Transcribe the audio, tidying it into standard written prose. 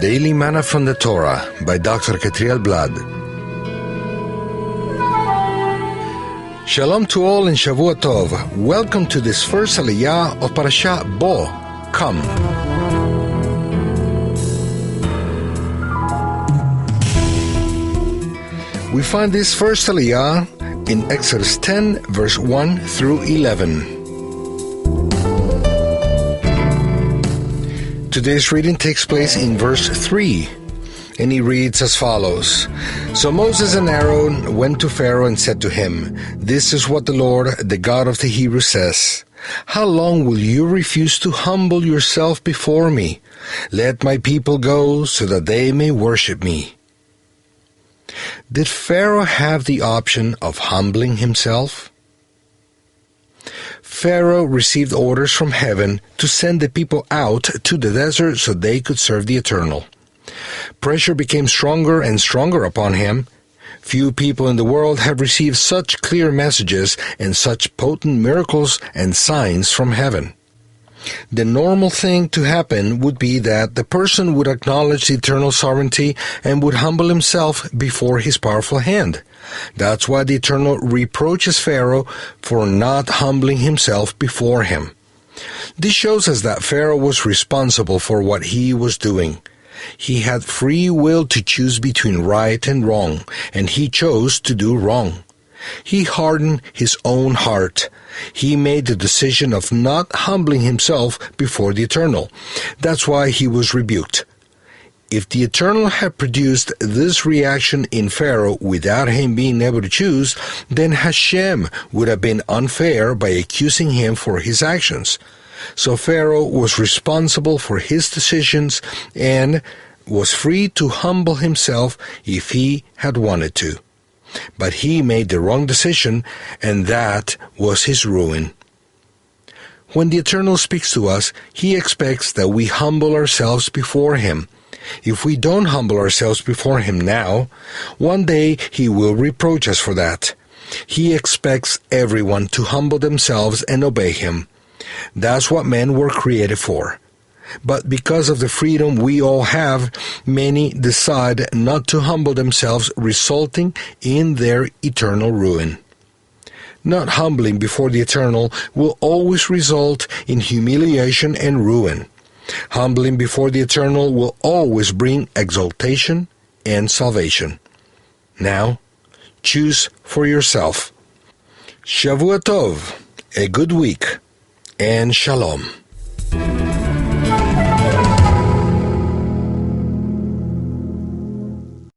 Daily Manna from the Torah by Dr. Ketriel Blad. Shalom to all and Shavua Tov. Welcome to this first Aliyah of Parashat Bo, Come. We find this first Aliyah in Exodus 10, verse 1 through 11. Today's reading takes place in verse 3, and he reads as follows. So Moses and Aaron went to Pharaoh and said to him, This is what the Lord, the God of the Hebrews, says. How long will you refuse to humble yourself before me? Let my people go so that they may worship me. Did Pharaoh have the option of humbling himself? Pharaoh received orders from heaven to send the people out to the desert so they could serve the Eternal. Pressure became stronger and stronger upon him. Few people in the world have received such clear messages and such potent miracles and signs from heaven. The normal thing to happen would be that the person would acknowledge the eternal sovereignty and would humble himself before his powerful hand. That's why the Eternal reproaches Pharaoh for not humbling himself before him. This shows us that Pharaoh was responsible for what he was doing. He had free will to choose between right and wrong, and he chose to do wrong. He hardened his own heart. He made the decision of not humbling himself before the Eternal. That's why he was rebuked. If the Eternal had produced this reaction in Pharaoh without him being able to choose, then Hashem would have been unfair by accusing him for his actions. So Pharaoh was responsible for his decisions and was free to humble himself if he had wanted to. But he made the wrong decision, and that was his ruin. When the Eternal speaks to us, he expects that we humble ourselves before him. If we don't humble ourselves before him now, one day he will reproach us for that. He expects everyone to humble themselves and obey him. That's what men were created for. But because of the freedom we all have, many decide not to humble themselves, resulting in their eternal ruin. Not humbling before the Eternal will always result in humiliation and ruin. Humbling before the Eternal will always bring exaltation and salvation. Now, choose for yourself. Shavua Tov, a good week, and Shalom.